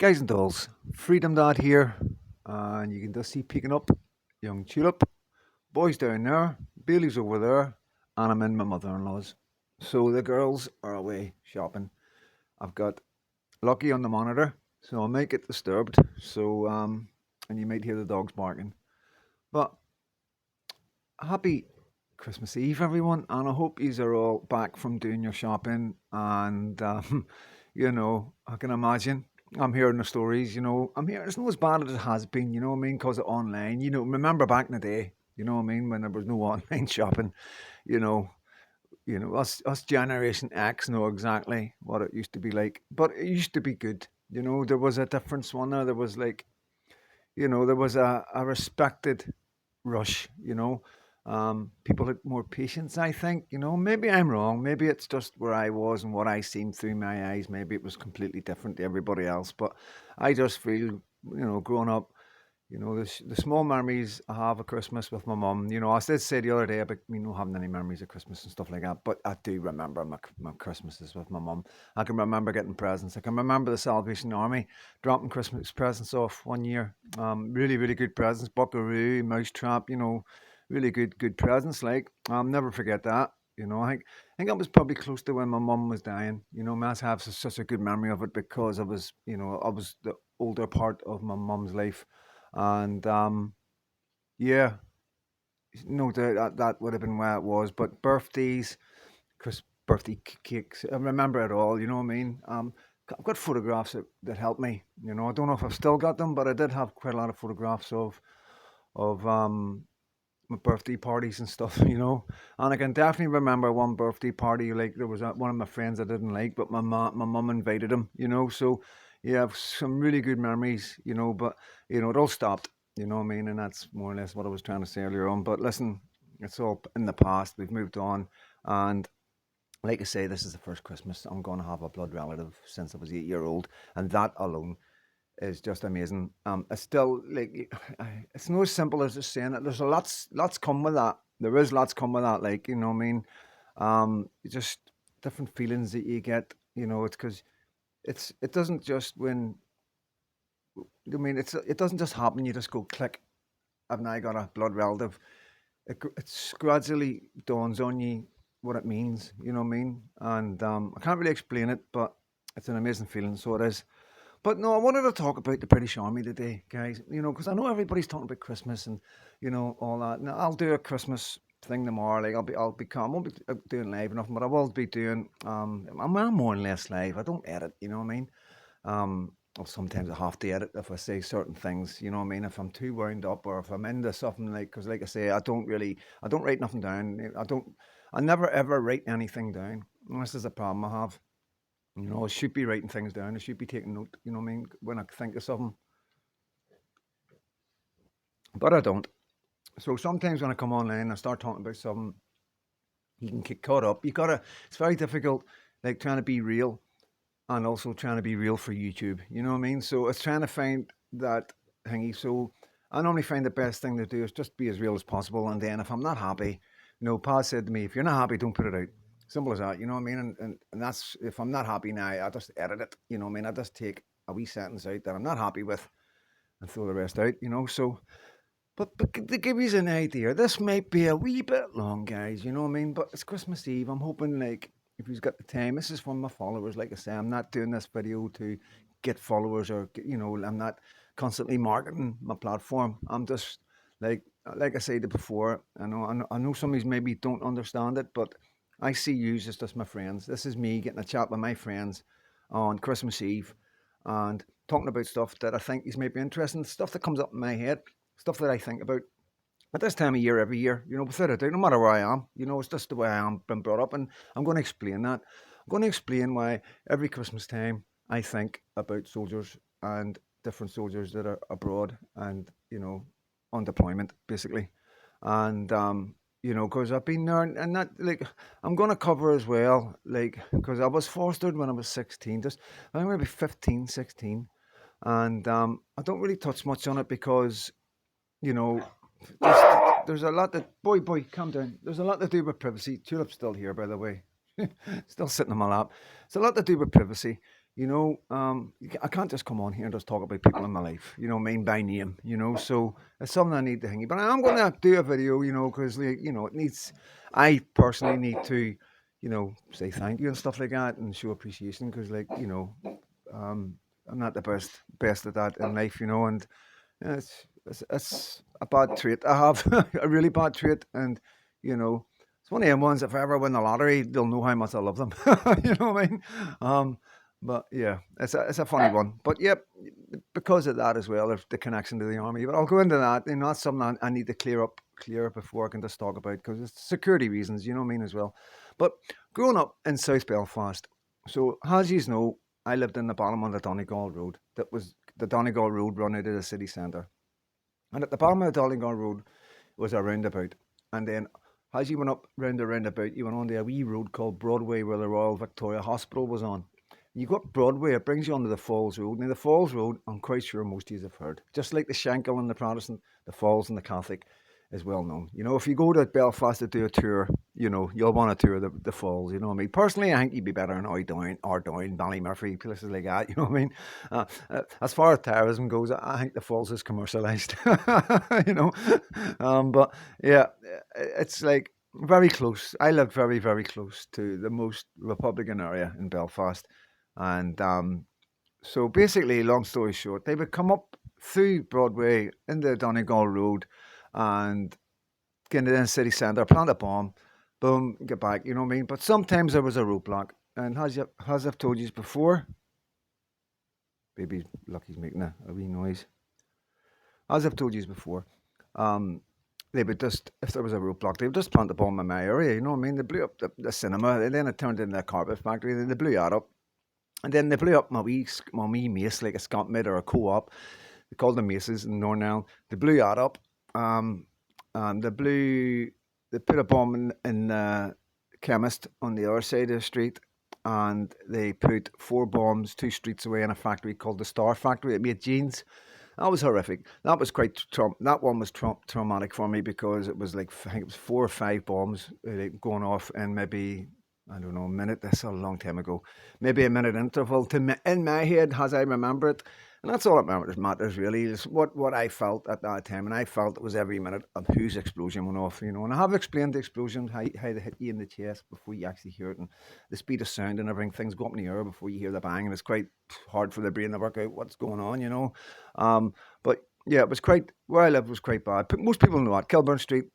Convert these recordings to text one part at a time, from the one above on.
Guys and dolls, Freedom Dad here, and you can just see peeking up young Tulip. Boys down there, Bailey's over there, and I'm in my mother in law's. So the girls are away shopping. I've got Lucky on the monitor, so I might get disturbed. And you might hear the dogs barking. But happy Christmas Eve, everyone, and I hope yous are all back from doing your shopping. And I can imagine. I'm hearing the stories. I'm hearing it's not as bad as it has been. You know what I mean? Because of online. Remember back in the day. You know what I mean? When there was no online shopping. You know, us Generation X know exactly what it used to be like. But it used to be good. There was a difference one there. There was like there was a respected rush. People had more patience, I think. Maybe I'm wrong. Maybe it's just where I was and what I seen through my eyes. Maybe it was completely different to everybody else. But I just feel, growing up, the small memories I have of Christmas with my mum. I did say the other day about me not having any memories of Christmas and stuff like that, but I do remember my Christmases with my mum. I can remember getting presents. I can remember the Salvation Army dropping Christmas presents off one year. Really, really good presents. Buckaroo, Mousetrap, really good presents. Like, I'll never forget that. I think I was probably close to when my mum was dying. I have such a good memory of it because I was the older part of my mum's life, and yeah, no doubt that would have been where it was. But birthdays, birthday cakes, I remember it all. You know what I mean? I've got photographs that help me. I don't know if I've still got them, but I did have quite a lot of photographs of my birthday parties and stuff. And I can definitely remember one birthday party. Like there was one of my friends I didn't like, but my mum invited him. So yeah, I've some really good memories. But it all stopped. You know what I mean? And that's more or less what I was trying to say earlier on. But listen, it's all in the past. We've moved on, and like I say, this is the first Christmas I'm going to have a blood relative since I was 8 year old, and that alone is just amazing. It's still like it's not as simple as just saying it. There's a lots come with that. There is lots come with that. Like what I mean, just different feelings that you get. It's because it doesn't just when it doesn't just happen. You just go click. I've now got a blood relative. It's gradually dawns on you what it means. You know what I mean? And I can't really explain it, but it's an amazing feeling. So it is. But no, I wanted to talk about the British Army today, guys. Because I know everybody's talking about Christmas and all that. Now I'll do a Christmas thing tomorrow. Like I'll be calm. I won't be doing live enough, but I will be doing. I'm more or less live. I don't edit. You know what I mean? Well, sometimes I have to edit if I say certain things. You know what I mean? If I'm too wound up or if I'm into something because like I say, I don't write nothing down. I never ever write anything down. And this is a problem I have. I should be writing things down. I should be taking note. You know what I mean? When I think of something, but I don't. So sometimes when I come online, I start talking about something. You can get caught up. You gotta. It's very difficult, like trying to be real and also trying to be real for YouTube. You know what I mean? So it's trying to find that thingy. So I normally find the best thing to do is just be as real as possible. And then if I'm not happy, Pa said to me, if you're not happy, don't put it out. Simple as that, you know what I mean? And that's if I'm not happy now, I just edit it. You know what I mean? I just take a wee sentence out that I'm not happy with and throw the rest out. So but to give you an idea, this might be a wee bit long, guys, you know what I mean? But it's Christmas Eve. I'm hoping like if you've got the time, this is for my followers. Like I say, I'm not doing this video to get followers or I'm not constantly marketing my platform. I'm just like I said before, I know some of these maybe don't understand it, but I see you as just my friends. This is me getting a chat with my friends on Christmas Eve and talking about stuff that I think is maybe interesting, stuff that comes up in my head, stuff that I think about at this time of year every year, without a doubt, no matter where I am, it's just the way I am been brought up. And I'm going to explain that. I'm going to explain why every Christmas time I think about soldiers and different soldiers that are abroad and, on deployment, basically. And, because I've been there and that, like, I'm going to cover as well, like, because I was fostered when I was 16, just, I think maybe 15, 16. And I don't really touch much on it because, you know, there's a lot that boy, calm down. There's a lot to do with privacy. Tulip's still here, by the way, still sitting on my lap. It's a lot to do with privacy. I can't just come on here and just talk about people in my life, by name, So it's something I need to hang. But I'm going to do a video, because it needs. I personally need to, say thank you and stuff like that, and show appreciation, because um, I'm not the best at that in life, and it's a bad trait. I have a really bad trait, and you know, it's one of them ones. If I ever win the lottery, they'll know how much I love them. You know what I mean? Um, but yeah, it's a funny one. But yep, because of that as well, there's the connection to the army. But I'll go into that. That's something I need to clear up before I can just talk about because it's security reasons. You know what I mean as well. But growing up in South Belfast, so as you know, I lived in the bottom of the Donegal Road. That was the Donegal Road run out of the city centre. And at the bottom of the Donegal Road was a roundabout. And then as you went up round the roundabout, you went on to a wee road called Broadway where the Royal Victoria Hospital was on. You go up Broadway, it brings you onto the Falls Road. Now, the Falls Road, I'm quite sure most of you have heard. Just like the Shankill and the Protestant, the Falls and the Catholic is well known. If you go to Belfast to do a tour, you'll want to tour the Falls. You know what I mean? Personally, I think you'd be better in Ardoyne, Ballymurphy, places like that. You know what I mean? As far as terrorism goes, I think the Falls is commercialised. you know, but yeah, it's like very close. I lived very, very close to the most Republican area in Belfast. And so basically, long story short, they would come up through Broadway into Donegal Road and get into the city centre, plant a bomb, boom, get back, you know what I mean? But sometimes there was a roadblock. And as I've told you before, baby Lucky's making a wee noise. As I've told you before, um, they would just, if there was a roadblock, they would just plant a bomb in my area, you know what I mean? They blew up the cinema, and then it turned into a carpet factory, then they blew that up. And then they blew up my wee mace, like a Scott Mid or a co-op. They called them maces in Northern Ireland. They blew that up. Um, and they put a bomb in chemist on the other side of the street. And they put four bombs 2 streets away in a factory called the Star Factory. It made jeans. That was horrific. That was quite that one was traumatic for me because it was like I think it was 4 or 5 bombs like, going off in maybe I don't know a minute. That's a long time ago. Maybe a minute interval in my head as I remember it, and that's all that matters really is what I felt at that time, and I felt it was every minute of whose explosion went off. And I have explained the explosion how they hit you in the chest before you actually hear it, and the speed of sound and everything. Things go up in the air before you hear the bang, and it's quite hard for the brain to work out what's going on. But yeah, it was quite where I lived was quite bad. Most people know that Kilburn Street,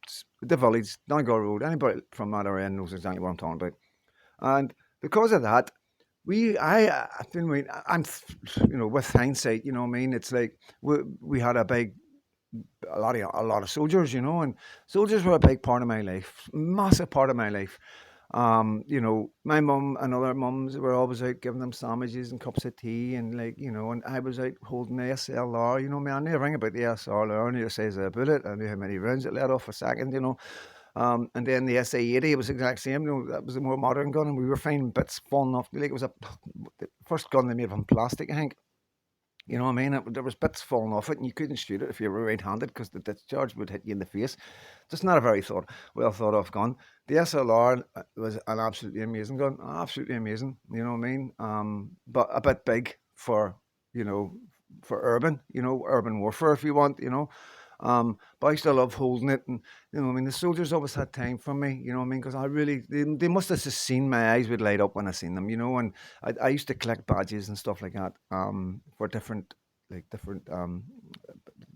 the Village, Donegal Road. Anybody from that area knows exactly what I'm talking about. And because of that, I've been waiting. With hindsight, you know what I mean. It's like we had a lot of soldiers, and soldiers were a big part of my life, massive part of my life. My mum and other mums were always out giving them sandwiches and cups of tea, and and I was out holding the SLR. I knew everything about the SLR. I knew the size of the bullet. I knew how many rounds it let off a second. And then the SA-80 was the exact same. That was a more modern gun, and we were finding bits falling off. Like it was the first gun they made from plastic, I think. You know what I mean? There was bits falling off it, and you couldn't shoot it if you were right-handed because the discharge would hit you in the face. Just not a very well thought of gun. The SLR was an absolutely amazing gun, absolutely amazing. You know what I mean? But a bit big for you know for urban warfare if you want. But I still love holding it, and the soldiers always had time for me. You know what I mean? Because they must have just seen my eyes would light up when I seen them. And I used to collect badges and stuff like that. For different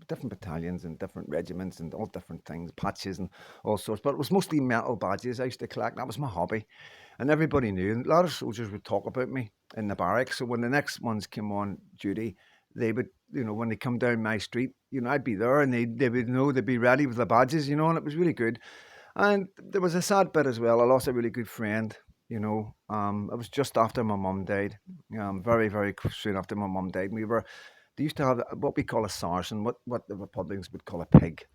battalions and different regiments and all different things, patches and all sorts. But it was mostly metal badges I used to collect. That was my hobby, and everybody knew. And a lot of soldiers would talk about me in the barracks. So when the next ones came on duty, they would, when they come down my street, I'd be there, and they would know they'd be ready with the badges, and it was really good. And there was a sad bit as well. I lost a really good friend. It was just after my mum died. Very, very soon after my mum died. They used to have what we call a sarsen, what the Republicans would call a pig.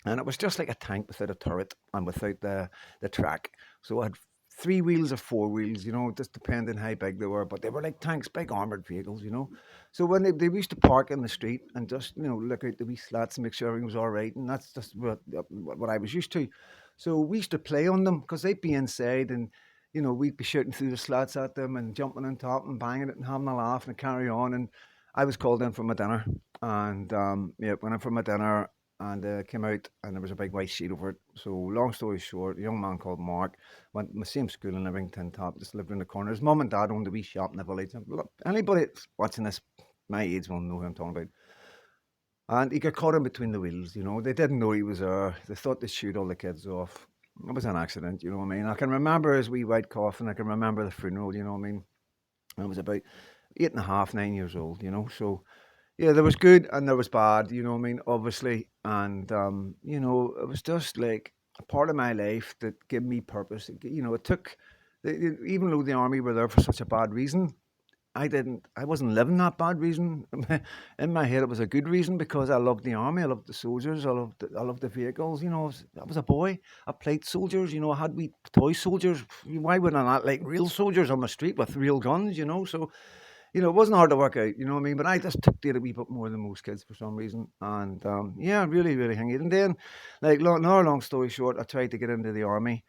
And it was just like a tank without a turret and without the track. So it had 3 wheels or 4 wheels, just depending how big they were. But they were like tanks, big armoured vehicles. So when they used to park in the street and just, look out the wee slats and make sure everything was all right. And that's just what I was used to. So we used to play on them because they'd be inside and we'd be shooting through the slats at them and jumping on top and banging it and having a laugh and carry on. And I was called in for my dinner, and yeah, went in for my dinner and came out, and there was a big white sheet over it. So long story short, a young man called Mark went to the same school in Livingston Top, just lived in the corner. His mum and dad owned a wee shop in the village. And look, anybody that's watching this, my age, will know who I'm talking about. And he got caught in between the wheels, They didn't know he was there. They thought they'd shoot all the kids off. It was an accident, you know what I mean? I can remember his wee white coffin. I can remember the funeral, you know what I mean? I was about 8.5, 9 years old. So, yeah, there was good and there was bad, you know what I mean? Obviously. And, it was just like a part of my life that gave me purpose. It took, even though the army were there for such a bad reason, I wasn't living that bad reason. In my head, it was a good reason because I loved the army. I loved the soldiers. I loved the vehicles. I was a boy. I played soldiers. I had wee toy soldiers. Why wouldn't I not like real soldiers on the street with real guns? So, it wasn't hard to work out. You know what I mean? But I just took to it a wee bit more than most kids for some reason. And yeah, really, really hang it. And then, like, another long story short, I tried to get into the army.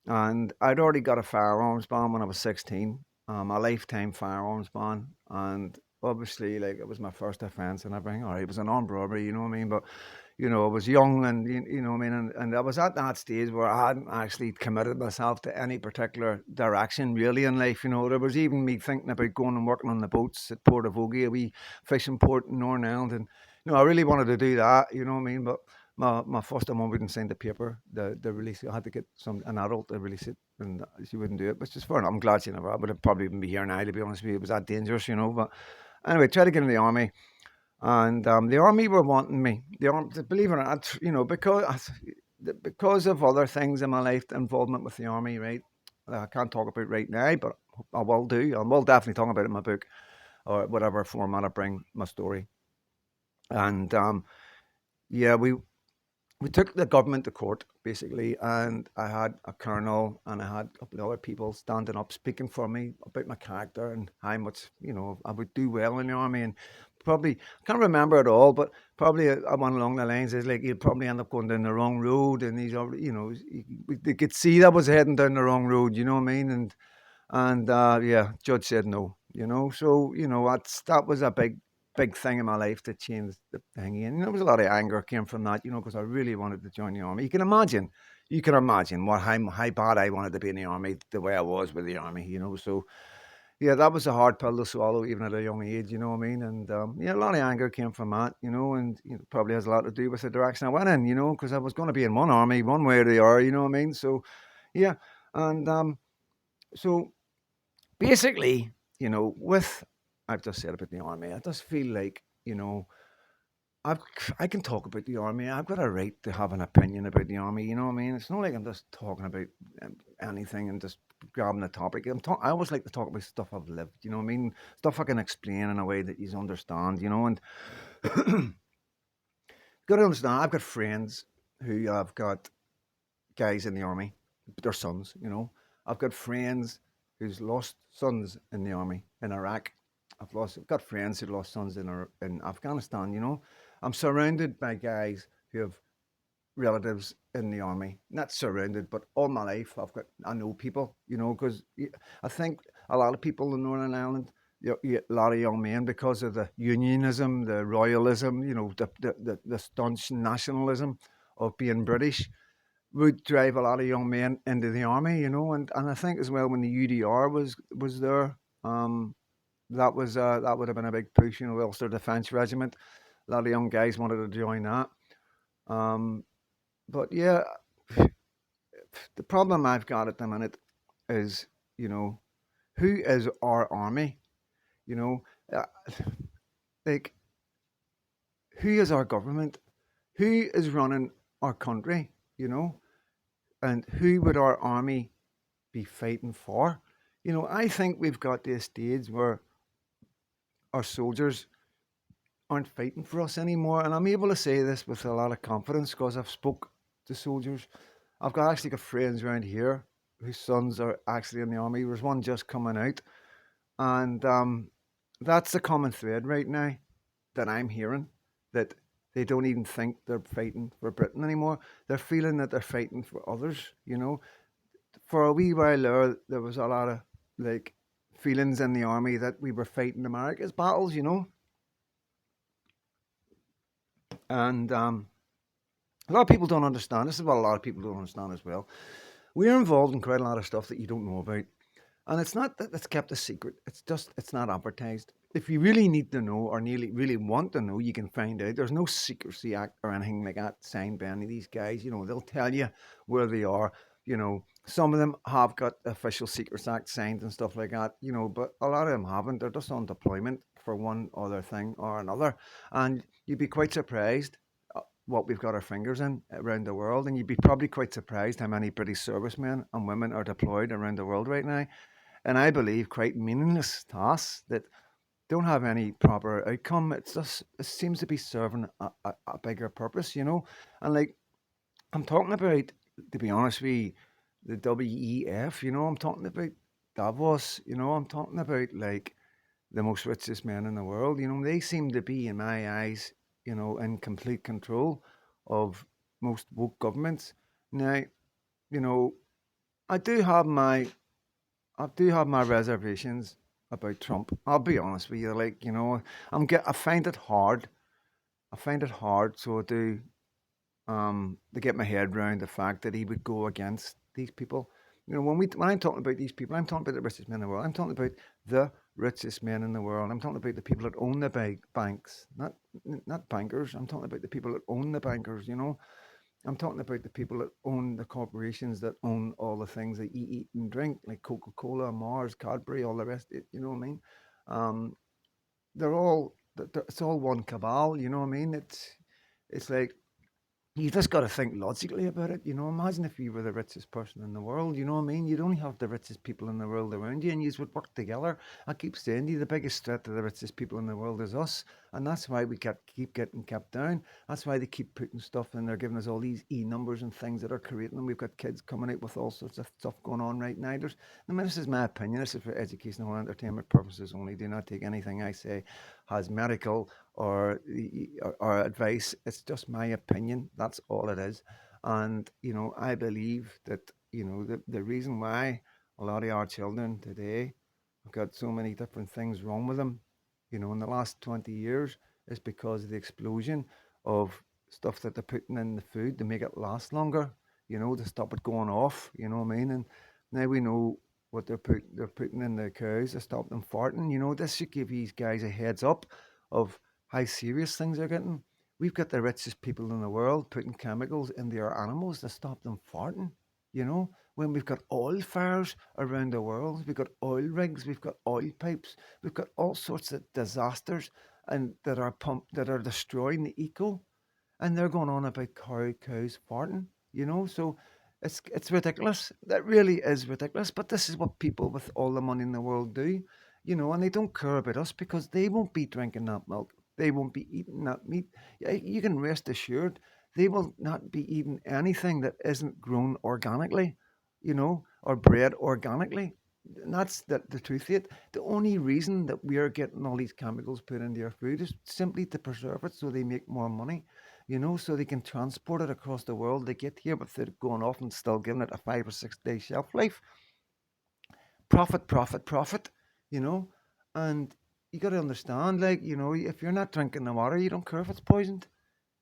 And I'd already got a firearms ban when I was 16, a lifetime firearms ban. And obviously, like, it was my first offence and everything. All right, it was an armed robbery, you know what I mean? But, I was young and, you know what I mean? And I was at that stage where I hadn't actually committed myself to any particular direction really in life. There was even me thinking about going and working on the boats at Port of Ogie, a wee fishing port in Northern Ireland. And, I really wanted to do that, you know what I mean? But my foster mum wouldn't sign the paper, the release. I had to get an adult to release it, and she wouldn't do it, which is fair enough. I'm glad she never. I would have probably even be here now, to be honest with you. It was that dangerous. But anyway, tried to get in the army, and the army were wanting me. The army, believe it or not, because of other things in my life, involvement with the army, right? I can't talk about right now, but I will do. I will definitely talk about it in my book or whatever format I bring my story. And yeah, we took the government to court basically, and I had a colonel and I had a couple of other people standing up speaking for me about my character and how much I would do well in the army. And probably I can't remember it all, but probably I went along the lines is like you'd probably end up going down the wrong road, and he's already they could see that I was heading down the wrong road, you know what I mean? And yeah, judge said no, So that was a big thing in my life that changed the thing. And there was a lot of anger came from that, because I really wanted to join the army. You can imagine how bad I wanted to be in the army, the way I was with the army. So yeah, that was a hard pill to swallow, even at a young age. You know what I mean? And yeah, a lot of anger came from that. And probably has a lot to do with the direction I went in. Because I was going to be in one army, one way or the other. You know what I mean? So yeah, and so basically, with I've just said about the army, I just feel like, I've, I can talk about the army. I've got a right to have an opinion about the army. You know what I mean? It's not like I'm just talking about anything and just grabbing a topic. I always like to talk about stuff I've lived. You know what I mean? Stuff I can explain in a way that you understand. And got to understand. I've got friends who have got guys in the army, their sons. I've got friends who's lost sons in the army in Iraq. I've got friends who lost sons in Afghanistan. I'm surrounded by guys who have relatives in the army. Not surrounded, but all my life I know people. Because I think a lot of people in Northern Ireland, a lot of young men, because of the unionism, the royalism, the staunch nationalism of being British, would drive a lot of young men into the army. And I think as well when the UDR was there, that would have been a big push, the Ulster Defence Regiment. A lot of young guys wanted to join that. But yeah, the problem I've got at the minute is, who is our army? You know, uh, like, who is our government? Who is running our country? And who would our army be fighting for? I think we've got to a stage where our soldiers aren't fighting for us anymore. And I'm able to say this with a lot of confidence because I've spoke to soldiers. I've actually got friends around here whose sons are actually in the army. There's one just coming out. And that's the common thread right now that I'm hearing, that they don't even think they're fighting for Britain anymore. They're feeling that they're fighting for others, for a wee while there was a lot of like feelings in the army that we were fighting America's battles, and a lot of people don't understand. This is what a lot of people don't understand as well. We're involved in quite a lot of stuff that you don't know about. And it's not that it's kept a secret. It's just it's not advertised. If you really need to know or really want to know, you can find out. There's no secrecy act or anything like that signed by any of these guys. They'll tell you where they are. Some of them have got official secrets act signed and stuff like that. But a lot of them haven't. They're just on deployment for one other thing or another. And you'd be quite surprised what we've got our fingers in around the world, and you'd be probably quite surprised how many British servicemen and women are deployed around the world right now, and I believe quite meaningless tasks that don't have any proper outcome. It seems to be serving a bigger purpose. And like I'm talking about, to be honest with you, the WEF. I'm talking about Davos. I'm talking about like the most richest men in the world. They seem to be, in my eyes, in complete control of most woke governments. Now, you know, I do have my I do have my reservations about Trump. I'll be honest with you. Like, I find it hard. I find it hard. So I do to get my head around the fact that he would go against these people. When I'm talking about these people, I'm talking about the richest men in the world. I'm talking about the richest men in the world. I'm talking about the people that own the big banks, not bankers. I'm talking about the people that own the bankers. I'm talking about the people that own the corporations that own all the things that you eat and drink, like Coca Cola, Mars, Cadbury, all the rest of it. You know what I mean? Um, it's all one cabal. You know what I mean? It's like you just got to think logically about it. Imagine if you were the richest person in the world. You know what I mean? You'd only have the richest people in the world around you, and you would work together. I keep saying to you, the biggest threat to the richest people in the world is us, and that's why we keep getting kept down. That's why they keep putting stuff in. They're giving us all these numbers and things that are creating them. We've got kids coming out with all sorts of stuff going on right now. This is my opinion. This is for educational and entertainment purposes only. Do not take anything I say as medical or advice. It's just my opinion. That's all it is. And I believe that the reason why a lot of our children today have got so many different things wrong with them, in the last 20 years, is because of the explosion of stuff that they're putting in the food to make it last longer. To stop it going off. You know what I mean? And now we know what they're putting in the cows to stop them farting. This should give these guys a heads up of how serious things are getting. We've got the richest people in the world putting chemicals into our animals to stop them farting. When we've got oil fires around the world, we've got oil rigs, we've got oil pipes, we've got all sorts of disasters and that are destroying the eco, and they're going on about cows farting. So it's ridiculous. That really is ridiculous. But this is what people with all the money in the world do, and they don't care about us because they won't be drinking that milk. They won't be eating that meat. Yeah, you can rest assured they will not be eating anything that isn't grown organically, or bred organically. And that's the truth of it. The only reason that we are getting all these chemicals put into our food is simply to preserve it so they make more money, so they can transport it across the world. They get here without it going off and still giving it a 5 or 6 day shelf life. Profit, profit, profit, you know. And you got to understand, like, if you're not drinking the water, you don't care if it's poisoned.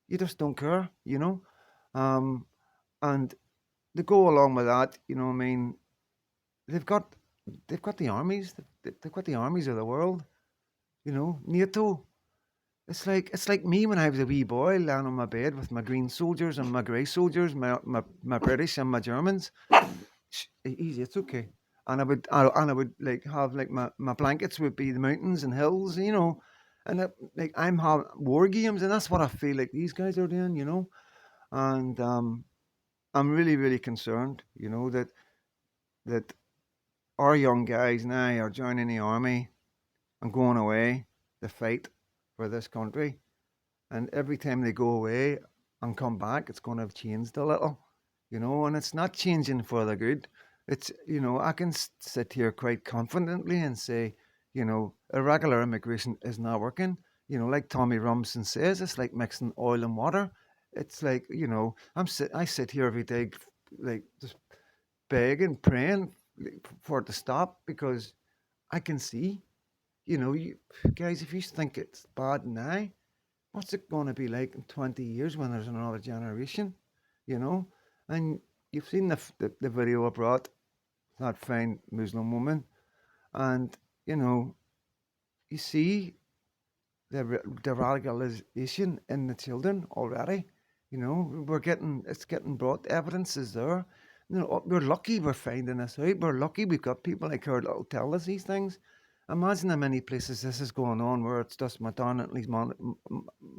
You just don't care. Um, and to go along with that, I mean, they've got they've got the armies. They've got the armies of the world. NATO. It's like me when I was a wee boy, lying on my bed with my green soldiers and my grey soldiers, my British and my Germans. Easy, it's okay. And I would like have like my blankets would be the mountains and hills, and like I'm having war games, and that's what I feel like these guys are doing. And I'm really really concerned, that our young guys now are joining the army and going away to fight for this country. And every time they go away and come back, it's going to have changed a little, and it's not changing for the good. I can sit here quite confidently and say, irregular immigration is not working. Like Tommy Robinson says, it's like mixing oil and water. It's like, I sit here every day, like, just begging, praying for it to stop because I can see, you guys, if you think it's bad now, what's it going to be like in 20 years when there's another generation, you know? And you've seen the video I brought, that fine Muslim woman, and, you know, you see the radicalization in the children already. It's getting brought. Evidence is there. We're lucky we're finding this out. We're lucky we've got people like her that'll tell us these things. Imagine how many places this is going on where it's just predominantly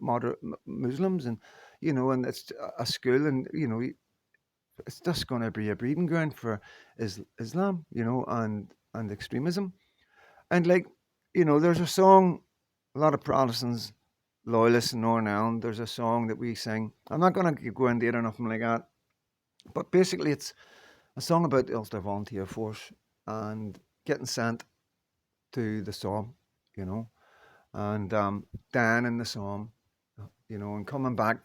moderate Muslims, and and it's a school, and it's just going to be a breeding ground for Islam, and extremism. And like, there's a song, a lot of Protestants, loyalists in Northern Ireland, there's a song that we sing. I'm not going to go into it or nothing like that, but basically it's a song about the Ulster Volunteer Force and getting sent to the Somme, you know, and dying in the Somme, and coming back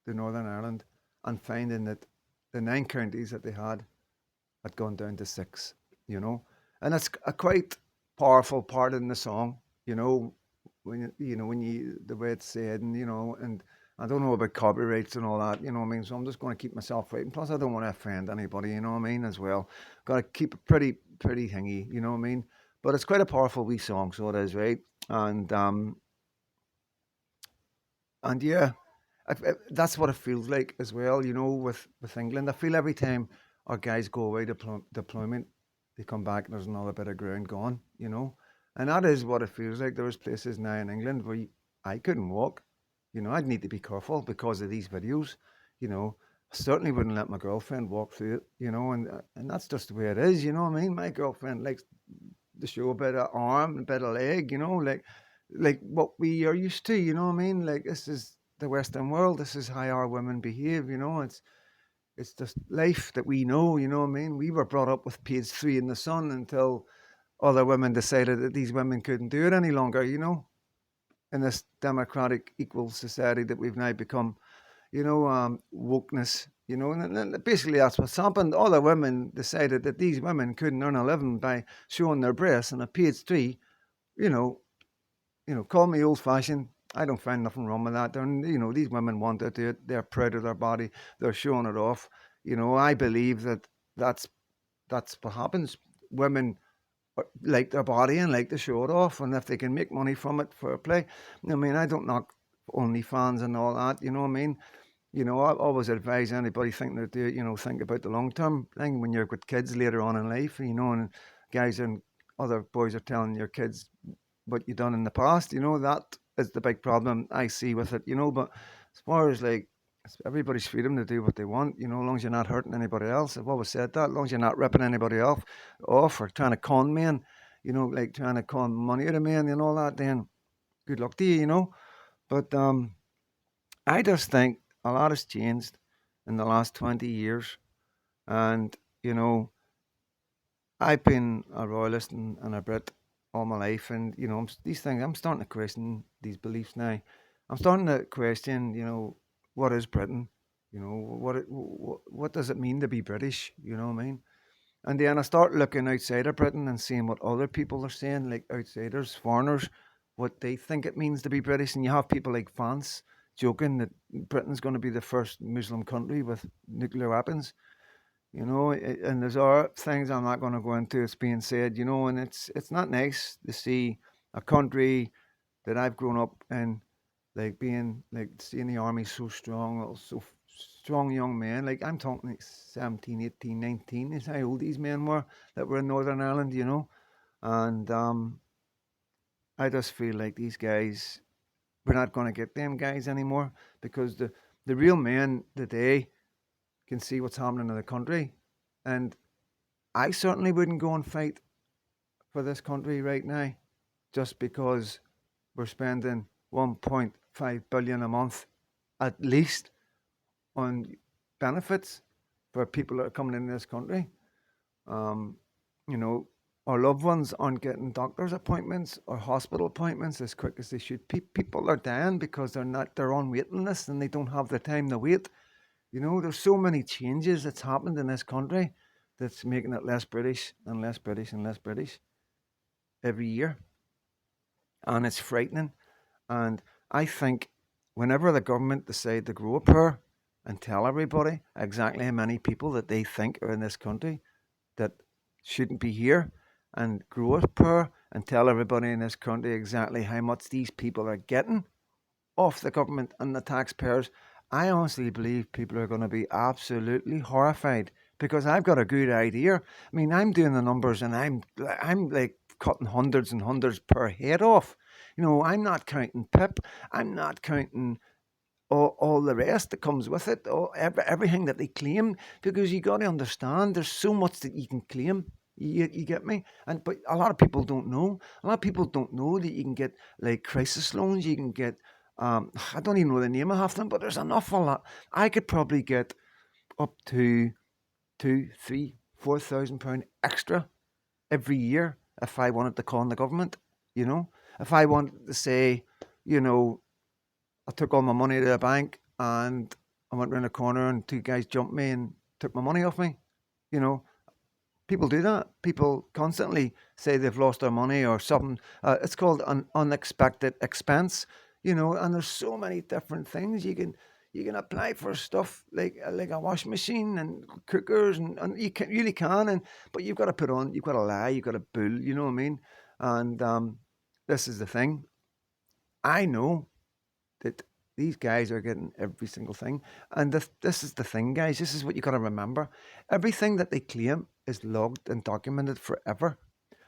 to Northern Ireland and finding that the 9 counties that they had gone down to 6, and it's a quite powerful part in the song, when you the way it's said, and I don't know about copyrights and all that, what I mean. So I'm just going to keep myself right, and plus I don't want to offend anybody, you know what I mean, as well. Got to keep it pretty thingy, you know what I mean. But it's quite a powerful wee song, so it is, right? And yeah, that's what it feels like as well. With England, I feel every time our guys go away deployment, they come back and there's another bit of ground gone. And that is what it feels like. There's places now in England where I couldn't walk. I'd need to be careful because of these videos. I certainly wouldn't let my girlfriend walk through it. And that's just the way it is. You know what I mean? My girlfriend likes to show a bit of arm and a bit of leg. Like what we are used to. You know what I mean? Like, this is the Western world. This is how our women behave. It's just life that we know. You know what I mean? We were brought up with page 3 in the sun until other women decided that these women couldn't do it any longer. In this democratic, equal society that we've now become. Wokeness. And basically that's what's happened. All the women decided that these women couldn't earn a living by showing their breasts, and a page 3, you know, call me old fashioned. I don't find nothing wrong with that. These women want to do it. They're proud of their body. They're showing it off. I believe that that's what happens. Women like their body and like to show it off, and if they can make money from it, fair play. I mean, I don't knock OnlyFans and all that. You know what I mean? I always advise anybody thinking to do it, think about the long term thing when you're with kids later on in life, and guys and other boys are telling your kids what you've done in the past. That is the big problem I see with it. But as far as like, it's everybody's freedom to do what they want, as long as you're not hurting anybody else. I've always said that, as long as you're not ripping anybody off or trying to con men, like trying to con money out of men and all that, then good luck to you. But I just think a lot has changed in the last 20 years. And, I've been a royalist and a Brit all my life. And, these things, I'm starting to question these beliefs now. I'm starting to question, what is Britain? What does it mean to be British? You know what I mean? And then I start looking outside of Britain and seeing what other people are saying, like outsiders, foreigners, what they think it means to be British. And you have people like France joking that Britain's going to be the first Muslim country with nuclear weapons. And there's other things I'm not going to go into. It's being said, and it's not nice to see a country that I've grown up in, like being like seeing the army so strong, so strong young men. Like, I'm talking like 17, 18, 19 is how old these men were that were in Northern Ireland, and I just feel like these guys, we're not going to get them guys anymore, because the real men today can see what's happening in the country, and I certainly wouldn't go and fight for this country right now just because we're spending 1.5 billion a month at least on benefits for people that are coming into this country. Um, you know, our loved ones aren't getting doctor's appointments or hospital appointments as quick as they should. People are dying because they're on waiting lists and they don't have the time to wait. There's so many changes that's happened in this country. that's making it less British and less British and less British every year. And it's frightening. And I think whenever the government decide to grow a pair and tell everybody exactly how many people that they think are in this country that shouldn't be here, and grow a pair and tell everybody in this country exactly how much these people are getting off the government and the taxpayers, I honestly believe people are going to be absolutely horrified because I've got a good idea. I mean, I'm doing the numbers and I'm like cutting hundreds and hundreds per head off. I'm not counting PIP. I'm not counting all the rest that comes with it, everything that they claim, because you got to understand there's so much that you can claim. You get me? But a lot of people don't know. A lot of people don't know that you can get like crisis loans. You can get I don't even know the name of half them, but there's an awful lot. I could probably get up to two, three, £4,000 extra every year if I wanted to call on the government. If I wanted to say, you know, I took all my money to the bank and I went round the corner and two guys jumped me and took my money off me. You know, people do that. People constantly say they've lost their money or something. It's called an unexpected expense. And there's so many different things you can apply for stuff like a washing machine and cookers and you can really can but you've got to you've got to lie, you've got to bull. You know what I mean? And this is the thing. I know that these guys are getting every single thing. And this is the thing, guys. This is what you got to remember. Everything that they claim is logged and documented forever.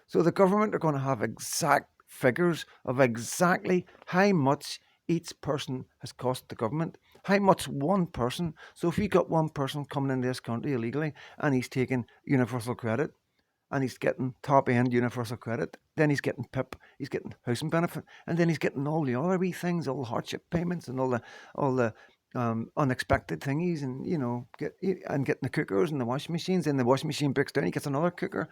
So the government are going to have exact figures of exactly how much each person has cost the government, how much one person. So if you got one person coming into this country illegally and he's taking universal credit, and he's getting top end universal credit. Then he's getting PIP, he's getting housing benefit, and then he's getting all the other wee things, all the hardship payments, and all the unexpected thingies, and getting the cookers and the washing machines. And the washing machine breaks down, he gets another cooker.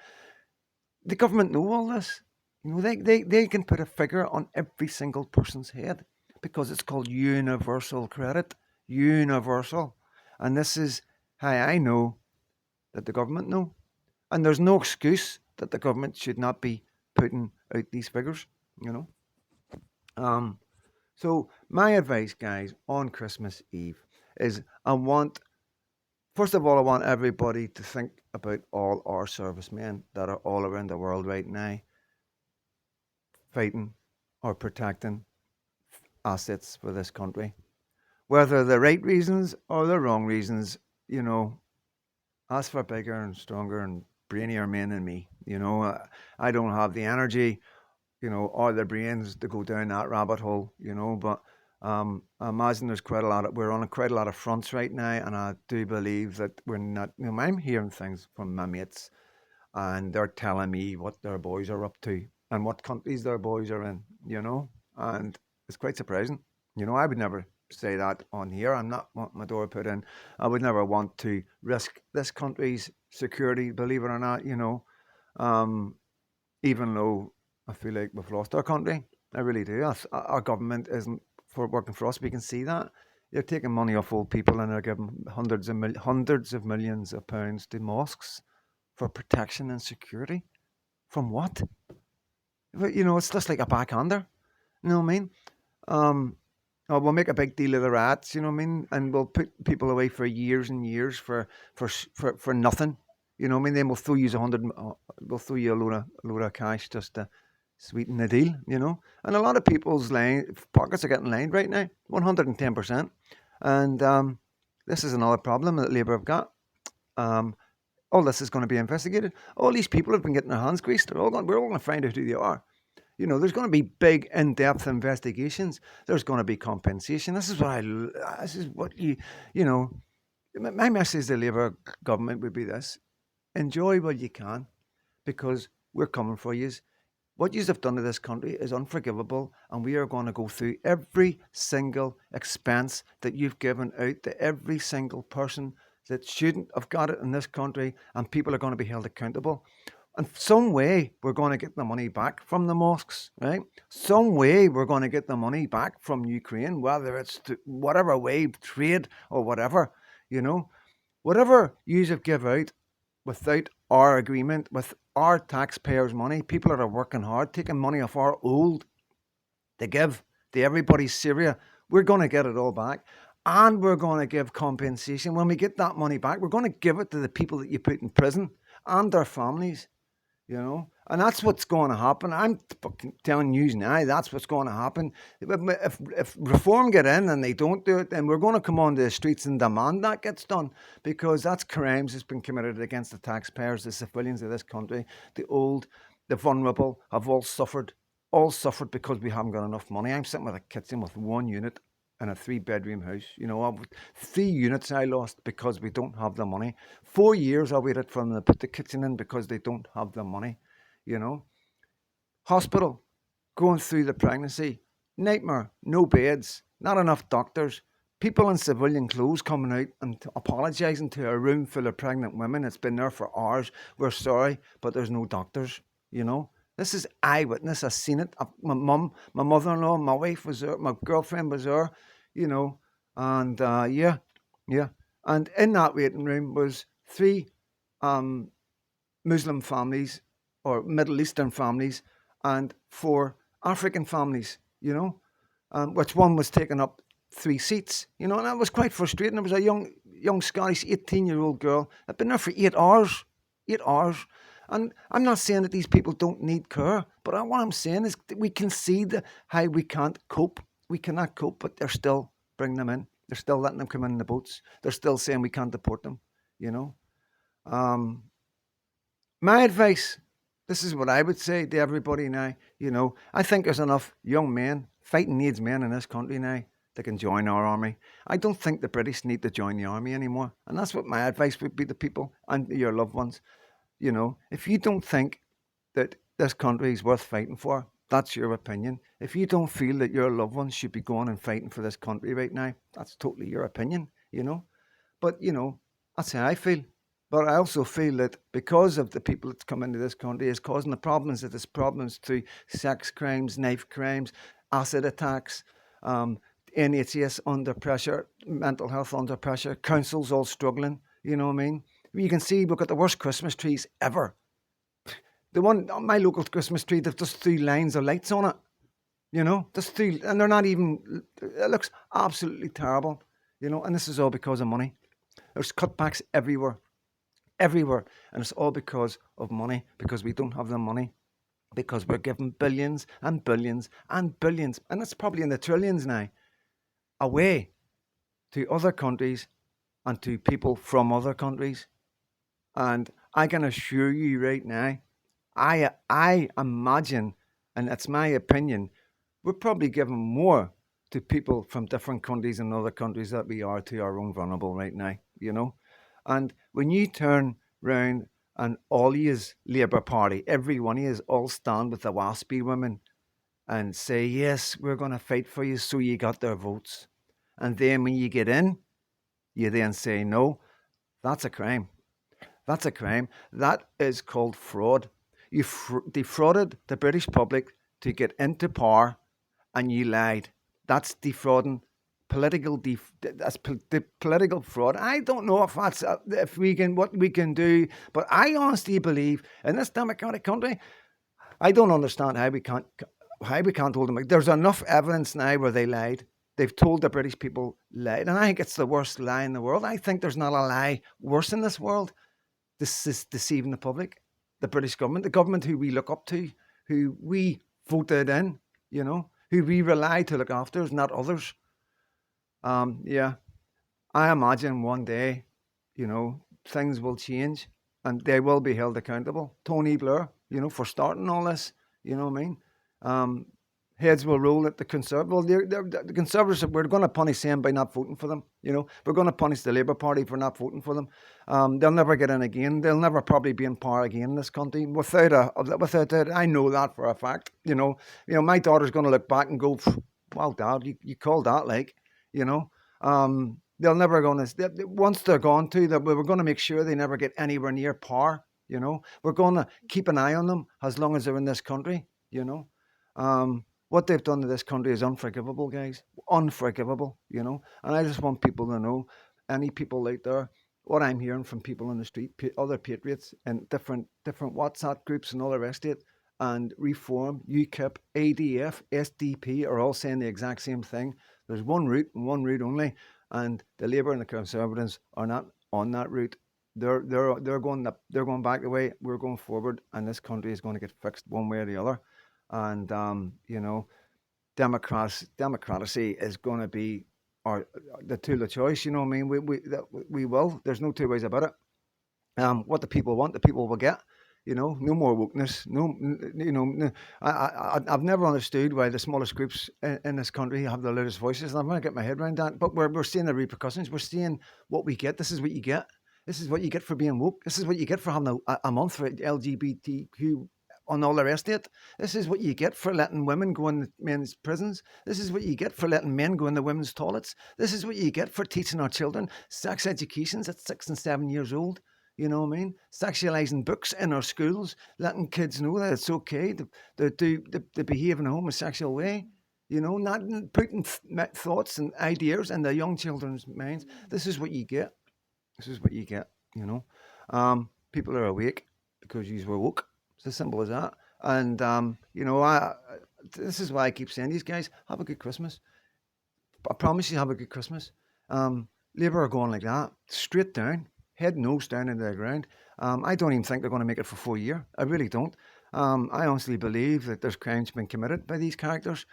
The government know all this. They can put a figure on every single person's head because it's called universal credit, universal, and this is how I know that the government know. And there's no excuse that the government should not be putting out these figures, you know. Um, so my advice, guys, on Christmas Eve is first of all, I want everybody to think about all our servicemen that are all around the world right now fighting or protecting assets for this country. Whether the right reasons or the wrong reasons, ask for bigger and stronger and brainier men than me. I don't have the energy, or the brains to go down that rabbit hole. But I imagine we're on quite a lot of fronts right now, and I do believe that we're not. I'm hearing things from my mates, and they're telling me what their boys are up to and what countries their boys are in. And it's quite surprising. I would never say that on here. I'm not wanting my door put in. I would never want to risk this country's security, believe it or not, um, even though I feel like we've lost our country. I really do. Our government isn't working for us. We can see that. They're taking money off old people and they're giving hundreds of millions of pounds to mosques for protection and security. From what? It's just like a backhander. You know what I mean? We'll make a big deal of the rats, you know what I mean, and we'll put people away for years and years for nothing, you know what I mean. Then we'll throw you a load of cash just to sweeten the deal, And a lot of people's pockets are getting lined right now, 110%, and this is another problem that Labour have got. All this is going to be investigated. All these people have been getting their hands greased. We're all going to find out who they are. There's going to be big, in-depth investigations. There's going to be compensation. This is what my message to the Labour government would be this: enjoy what you can, because we're coming for you. What you have done to this country is unforgivable, and we are going to go through every single expense that you've given out to every single person that shouldn't have got it in this country, and people are going to be held accountable. And some way we're going to get the money back from the mosques, right? Some way we're going to get the money back from Ukraine, whether it's whatever way, trade or whatever, Whatever you have give out, without our agreement, with our taxpayers' money, people that are working hard, taking money off our old to give to everybody Syria, we're going to get it all back. And we're going to give compensation. When we get that money back, we're going to give it to the people that you put in prison and their families, And that's what's going to happen. I'm fucking telling you now, that's what's going to happen. If reform get in and they don't do it, then we're going to come onto the streets and demand that gets done, because that's crimes that's been committed against the taxpayers, the civilians of this country, the old, the vulnerable have all suffered because we haven't got enough money. I'm sitting with a kitchen with one unit in a 3-bedroom house. I've 3 units I lost because we don't have the money. 4 years I waited for them to put the kitchen in because they don't have the money. You know, hospital, going through the pregnancy, nightmare, no beds, not enough doctors, people in civilian clothes coming out and apologising to a room full of pregnant women. It's been there for hours. We're sorry, but there's no doctors. This is eyewitness. I've seen it. My mum, my mother-in-law, my wife was there. My girlfriend was there. And yeah. And in that waiting room was 3 um, Muslim families or Middle Eastern families and 4 African families, which one was taking up 3 seats, and that was quite frustrating. There was a young Scottish 18-year-old girl that'd been there for 8 hours. 8 hours. And I'm not saying that these people don't need care, but what I'm saying is that we can see how we can't cope. We cannot cope, but they're still bringing them in. They're still letting them come in the boats. They're still saying we can't deport them, My advice, this is what I would say to everybody now, I think there's enough young men, fighting needs men in this country now, that can join our army. I don't think the British need to join the army anymore. And that's what my advice would be to people and your loved ones. If you don't think that this country is worth fighting for, that's your opinion. If you don't feel that your loved ones should be going and fighting for this country right now, that's totally your opinion. But, that's how I feel. But I also feel that because of the people that's come into this country is causing the problems, that there's problems through sex crimes, knife crimes, acid attacks, NHS under pressure, mental health under pressure, councils all struggling, you know what I mean? You can see we've got the worst Christmas trees ever. The one on my local Christmas tree, they've just 3 lines of lights on it, just 3, and they're not even, it looks absolutely terrible, and this is all because of money. There's cutbacks everywhere, and it's all because of money, because we don't have the money, because we're giving billions and billions and billions, and it's probably in the trillions now, away to other countries and to people from other countries. And I can assure you right now, I imagine, and it's my opinion, we're probably giving more to people from different countries and other countries that we are to our own vulnerable right now. And when you turn round and all yous Labour Party, every one of yous all stand with the waspy women and say, yes, we're going to fight for you, so you got their votes. And then when you get in, you then say no, that's a crime. That's a crime. That is called fraud. You defrauded the British public to get into power, and you lied. That's defrauding. That's political fraud. I don't know if that's what we can do, but I honestly believe in this democratic country, I don't understand how we can't hold them. There's enough evidence now where they lied. They've told the British people lied, and I think it's the worst lie in the world. I think there's not a lie worse in this world. This is deceiving the public, the British government, the government who we look up to, who we voted in, who we rely to look after us, not others. Yeah, I imagine one day, things will change and they will be held accountable. Tony Blair, for starting all this, you know what I mean? Heads will roll at the Conservatives. Well, the Conservatives, we're going to punish them by not voting for them. We're going to punish the Labour Party for not voting for them. They'll never get in again. They'll never probably be in power again in this country. Without that, I know that for a fact. My daughter's going to look back and go, "Wow, Dad, you called that like." They'll never going to. Once they're gone we're going to make sure they never get anywhere near power. We're going to keep an eye on them as long as they're in this country. What they've done to this country is unforgivable, guys. Unforgivable, And I just want people to know, any people out there, what I'm hearing from people on the street, other patriots and different WhatsApp groups and all the rest of it, and Reform, UKIP, ADF, SDP are all saying the exact same thing. There's one route and one route only, and the Labour and the Conservatives are not on that route. They're going back the way we're going forward, and this country is going to get fixed one way or the other. And democracy is going to be our the tool of choice. You know what I mean? We will. There's no two ways about it. What the people want, the people will get. No more wokeness. No, I've never understood why the smallest groups in this country have the loudest voices. And I'm going to get my head around that. But we're seeing the repercussions. We're seeing what we get. This is what you get. This is what you get for being woke. This is what you get for having a month for LGBTQ on all the rest of it. This is what you get for letting women go in men's prisons. This is what you get for letting men go in the women's toilets. This is what you get for teaching our children sex educations at 6 and 7 years old. You know what I mean? Sexualizing books in our schools, letting kids know that it's okay to behave in a homosexual way. Not putting thoughts and ideas in the young children's minds. This is what you get. This is what you get. People are awake because you were woke. It's as simple as that. And this is why I keep saying, these guys have a good Christmas. I promise you, have a good Christmas. Labour are going like that, straight down, head nose down into the ground. I don't even think they're going to make it for 4 years. I really don't. I honestly believe that there's crimes being committed by these characters.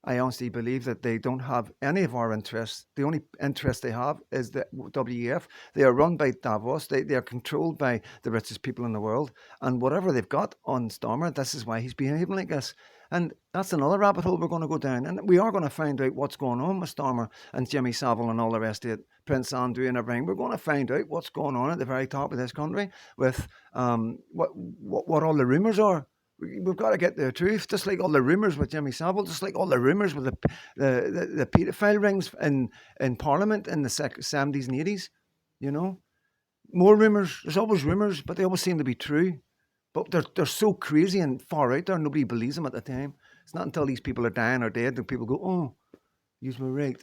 I honestly believe that they don't have any of our interests. The only interest they have is the WEF. They are run by Davos. They are controlled by the richest people in the world. And whatever they've got on Starmer, this is why he's behaving like this. And that's another rabbit hole we're going to go down. And we are going to find out what's going on with Starmer and Jimmy Savile and all the rest of it, Prince Andrew and everything. We're going to find out what's going on at the very top of this country with what all the rumours are. We've got to get the truth, just like all the rumours with Jimmy Savile, just like all the rumours with the paedophile rings in Parliament in the 70s and 80s. More rumours. There's always rumours, but they always seem to be true. But they're so crazy and far out there, nobody believes them at the time. It's not until these people are dying or dead that people go, "Oh, you were right."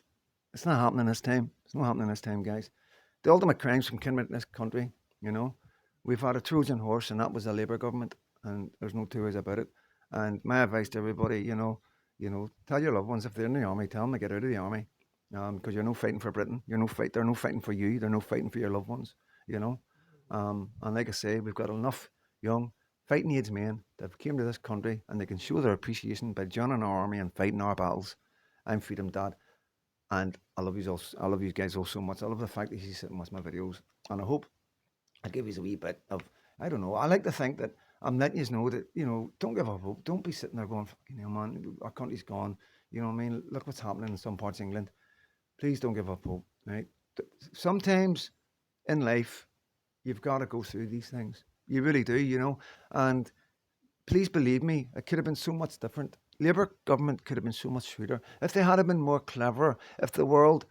It's not happening this time. It's not happening this time, guys. The ultimate crimes from committed in this country, we've had a Trojan horse, and that was the Labour government. And there's no two ways about it. And my advice to everybody, tell your loved ones if they're in the army, tell them to get out of the army, because you're no fighting for Britain. They're no fighting for you. They're no fighting for your loved ones. And like I say, we've got enough young fighting age men that came to this country and they can show their appreciation by joining our army and fighting our battles. I'm Freedom Dad, and I love you all. I love you guys all so much. I love the fact that you sit and watch my videos, and I hope I give you a wee bit of, I don't know. I like to think that I'm letting you know that, don't give up hope. Don't be sitting there going, fucking hell, man, our country's gone. You know what I mean? Look what's happening in some parts of England. Please don't give up hope, right? Sometimes in life, you've got to go through these things. You really do, And please believe me, it could have been so much different. Labour government could have been so much shrewder. If they had been more clever, if the world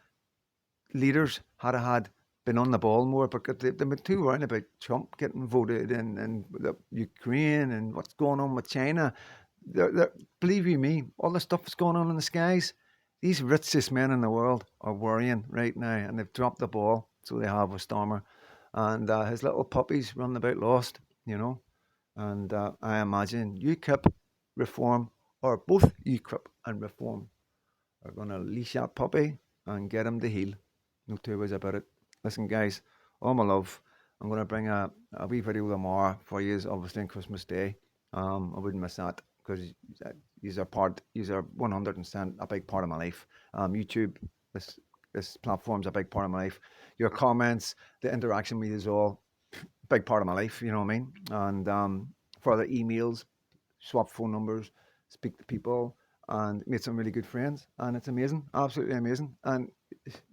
leaders had been on the ball more, because they've been too worried about Trump getting voted in and the Ukraine and what's going on with China. Believe you me, all the stuff that's going on in the skies, these richest men in the world are worrying right now, and they've dropped the ball. So they have with Starmer. And his little puppies running about lost, And I imagine UKIP, Reform, or both UKIP and Reform are going to leash that puppy and get him to heal. No two ways about it. Listen, guys, all my love, I'm going to bring a wee video tomorrow for you, obviously on Christmas Day. I wouldn't miss that because these are 100% a big part of my life. YouTube, this platform's a big part of my life. Your comments, the interaction with you is all a big part of my life, you know what I mean? And further emails, swap phone numbers, speak to people, and made some really good friends. And it's amazing, absolutely amazing. And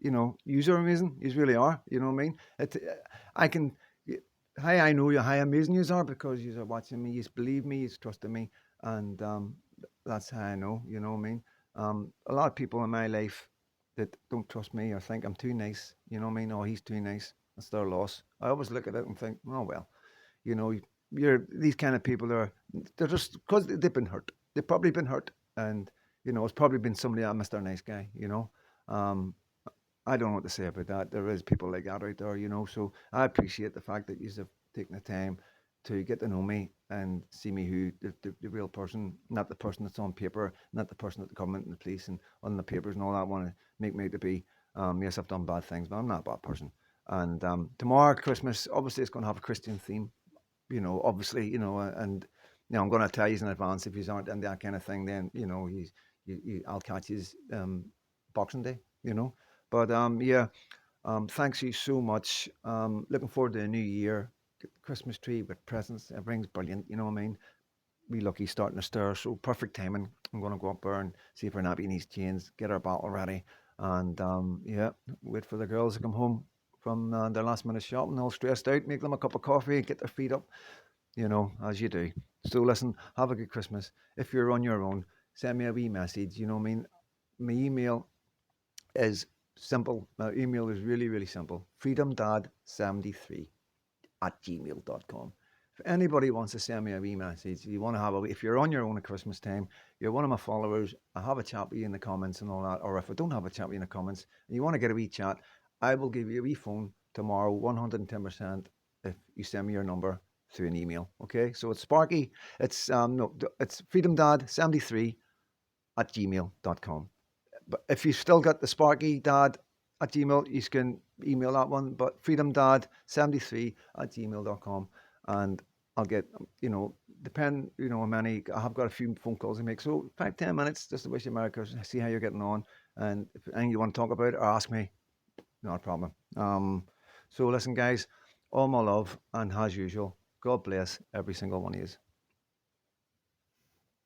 yous are amazing. Yous really are. You know what I mean? I know you how amazing yous are because yous are watching me. Yous believe me. Yous trusted me, and that's how I know. You know what I mean? A lot of people in my life that don't trust me or think I'm too nice. You know what I mean? Oh, he's too nice. That's their loss. I always look at it and think, oh well, these kind of people they're just because they've been hurt. They've probably been hurt, and it's probably been somebody that Mr. Nice Guy. I don't know what to say about that. There is people like that out there, So I appreciate the fact that you have taken the time to get to know me and see me who the real person, not the person that's on paper, not the person that the government and the police and on the papers and all that want to make me to be. Yes, I've done bad things, but I'm not a bad person. And tomorrow, Christmas, obviously, it's going to have a Christian theme, obviously, and I'm going to tell you in advance if you aren't in that kind of thing, then I'll catch you Boxing Day, But yeah, thanks you so much. Looking forward to the new year. Get the Christmas tree with presents. Everything's brilliant. You know what I mean? We lucky starting to stir. So perfect timing. I'm going to go up there and see if we're nappy needs chains. Get our bottle ready, and yeah, wait for the girls to come home from their last minute shopping, all stressed out. Make them a cup of coffee, get their feet up, as you do. So listen, have a good Christmas. If you're on your own, send me a wee message. You know what I mean? My email is simple. My email is really, really simple. freedomdad73 at gmail.com. If anybody wants to send me a wee message, you want to have if you're on your own at Christmas time, you're one of my followers, I have a chat with you in the comments and all that, or if I don't have a chat with you in the comments and you want to get a wee chat, I will give you a wee phone tomorrow, 110%, if you send me your number through an email. Okay, so it's Sparky, it's no, it's freedomdad73 at gmail.com. But if you've still got the Sparky Dad at Gmail, you can email that one. But freedomdad73 at gmail.com. And I'll get, depend, how many, I have got a few phone calls to make. So 5, 10 minutes just to wish you Merry Christmas, see how you're getting on. And if anything you want to talk about or ask me, not a problem. So listen, guys, all my love. And as usual, God bless every single one of you.